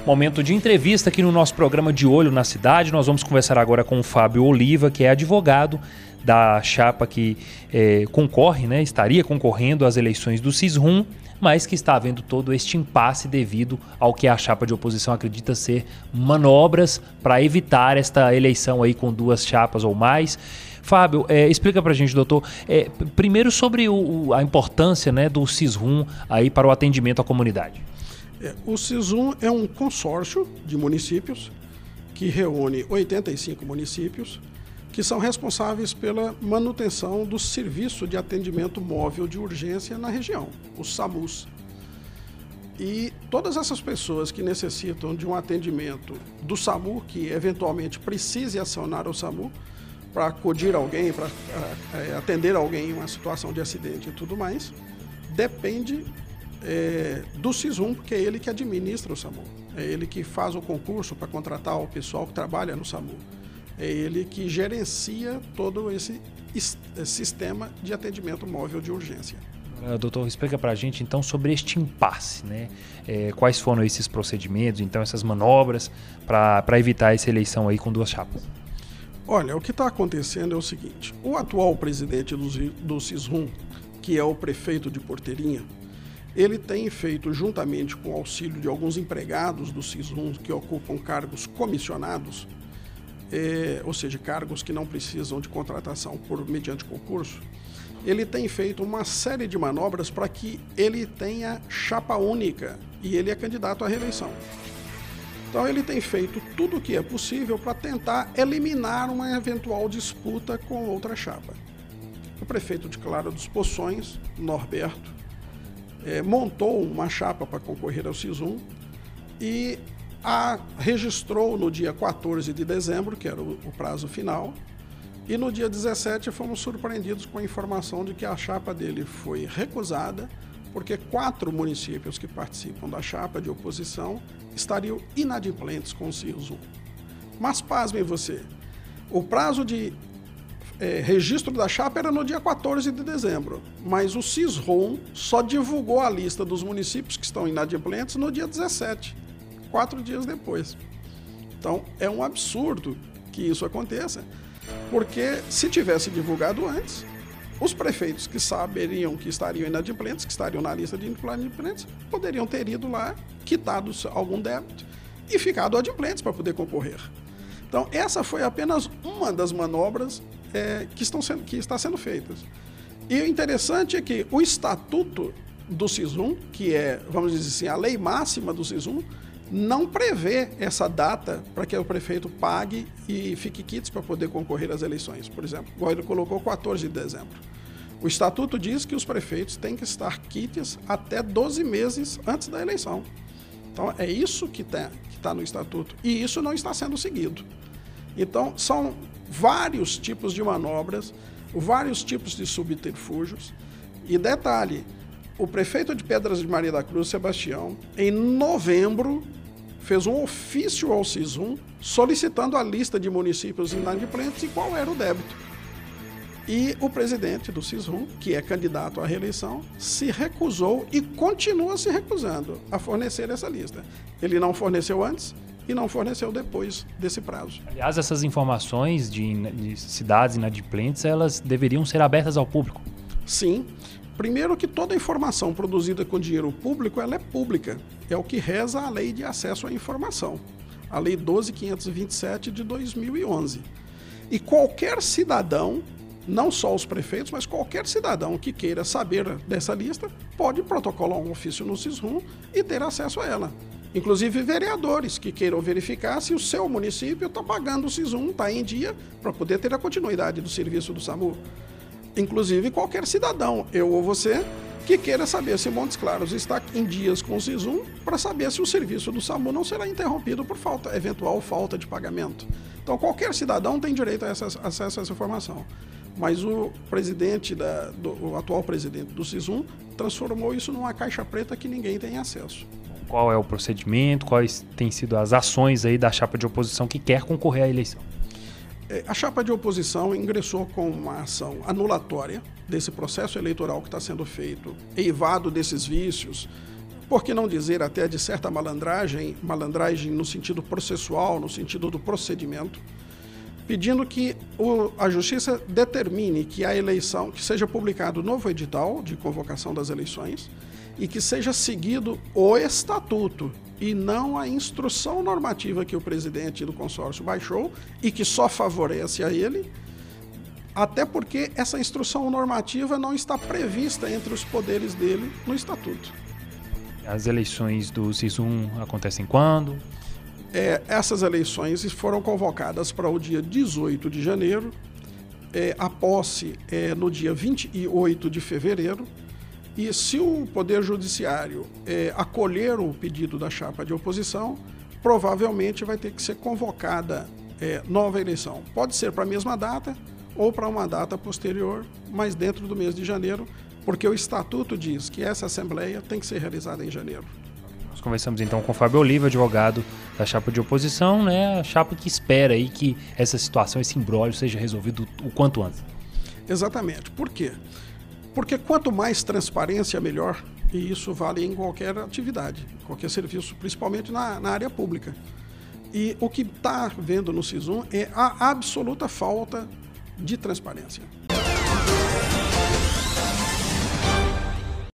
Momento de entrevista aqui no nosso programa De Olho na Cidade. Nós vamos conversar agora com o Fábio Oliva, que é advogado da chapa que concorre, né, estaria concorrendo às eleições do Cisrum, mas que está havendo todo este impasse devido ao que a chapa de oposição acredita ser manobras para evitar esta eleição aí com duas chapas ou mais. Fábio, explica pra gente, doutor, primeiro sobre a importância, né, do Cisrum aí para o atendimento à comunidade. O Cisrum é um consórcio de municípios que reúne 85 municípios que são responsáveis pela manutenção do serviço de atendimento móvel de urgência na região, o SAMUS. E todas essas pessoas que necessitam de um atendimento do SAMU, que eventualmente precise acionar o SAMU para acudir alguém, para atender alguém em uma situação de acidente e tudo mais, depende do Cisrum, porque é ele que administra o SAMU, é ele que faz o concurso para contratar o pessoal que trabalha no SAMU, é ele que gerencia todo esse sistema de atendimento móvel de urgência. Doutor, explica para a gente então sobre este impasse, né? Quais foram esses procedimentos, então essas manobras para evitar essa eleição aí com duas chapas? Olha, o que está acontecendo é o seguinte: o atual presidente do Cisrum, que é o prefeito de Porteirinha, ele tem feito, juntamente com o auxílio de alguns empregados do Cisrum que ocupam cargos comissionados, ou seja, cargos que não precisam de contratação mediante concurso, ele tem feito uma série de manobras para que ele tenha chapa única e ele é candidato à reeleição. Então ele tem feito tudo o que é possível para tentar eliminar uma eventual disputa com outra chapa. O prefeito de Clara dos Poções, Norberto, montou uma chapa para concorrer ao Cisrum e a registrou no dia 14 de dezembro, que era o prazo final, e no dia 17 fomos surpreendidos com a informação de que a chapa dele foi recusada, porque 4 municípios que participam da chapa de oposição estariam inadimplentes com o Cisrum. Mas pasmem você, o prazo de registro da chapa era no dia 14 de dezembro, mas o Cisrum só divulgou a lista dos municípios que estão inadimplentes no dia 17, 4 dias depois. Então é um absurdo que isso aconteça, porque se tivesse divulgado antes, os prefeitos que saberiam que estariam inadimplentes, que estariam na lista de inadimplentes, poderiam ter ido lá, quitado algum débito e ficado adimplentes para poder concorrer. Então essa foi apenas uma das manobras que está sendo feitas. E o interessante é que o estatuto do Cisrum, que é, vamos dizer assim, a lei máxima do Cisrum, não prevê essa data para que o prefeito pague e fique quites para poder concorrer às eleições. Por exemplo, igual ele colocou 14 de dezembro. O estatuto diz que os prefeitos têm que estar quites até 12 meses antes da eleição. Então é isso que está no estatuto e isso não está sendo seguido. Então são vários tipos de manobras, vários tipos de subterfúgios. E detalhe, o prefeito de Pedras de Maria da Cruz, Sebastião, em novembro, fez um ofício ao Cisrum solicitando a lista de municípios inadimplentes e qual era o débito. E o presidente do Cisrum, que é candidato à reeleição, se recusou e continua se recusando a fornecer essa lista. Ele não forneceu antes e não forneceu depois desse prazo. Aliás, essas informações de cidades inadimplentes, elas deveriam ser abertas ao público? Sim. Primeiro que toda informação produzida com dinheiro público, ela é pública. É o que reza a Lei de Acesso à Informação, a Lei 12.527 de 2011. E qualquer cidadão, não só os prefeitos, mas qualquer cidadão que queira saber dessa lista, pode protocolar um ofício no Cisrum e ter acesso a ela. Inclusive vereadores que queiram verificar se o seu município está pagando o Cisrum, está em dia, para poder ter a continuidade do serviço do SAMU. Inclusive qualquer cidadão, eu ou você, que queira saber se Montes Claros está em dias com o Cisrum para saber se o serviço do SAMU não será interrompido por eventual falta de pagamento. Então qualquer cidadão tem direito a acesso a essa informação. Mas o atual presidente do Cisrum transformou isso numa caixa preta que ninguém tem acesso. Qual é o procedimento, quais têm sido as ações aí da chapa de oposição que quer concorrer à eleição? A chapa de oposição ingressou com uma ação anulatória desse processo eleitoral que está sendo feito, eivado desses vícios, por que não dizer até de certa malandragem no sentido processual, no sentido do procedimento, pedindo que a Justiça determine que a eleição, que seja publicado novo edital de convocação das eleições e que seja seguido o estatuto e não a instrução normativa que o presidente do consórcio baixou e que só favorece a ele, até porque essa instrução normativa não está prevista entre os poderes dele no estatuto. As eleições do CIS1 acontecem quando? Essas eleições foram convocadas para o dia 18 de janeiro, a posse no dia 28 de fevereiro, e se o Poder Judiciário acolher o pedido da chapa de oposição, provavelmente vai ter que ser convocada nova eleição. Pode ser para a mesma data ou para uma data posterior, mas dentro do mês de janeiro, porque o Estatuto diz que essa Assembleia tem que ser realizada em janeiro. Nós conversamos então com o Fábio Oliva, advogado da chapa de oposição, né? A chapa que espera aí que essa situação, esse imbróglio seja resolvido o quanto antes. Exatamente. Por quê? Porque quanto mais transparência, melhor. E isso vale em qualquer atividade, qualquer serviço, principalmente na área pública. E o que está vendo no CIS1 é a absoluta falta de transparência.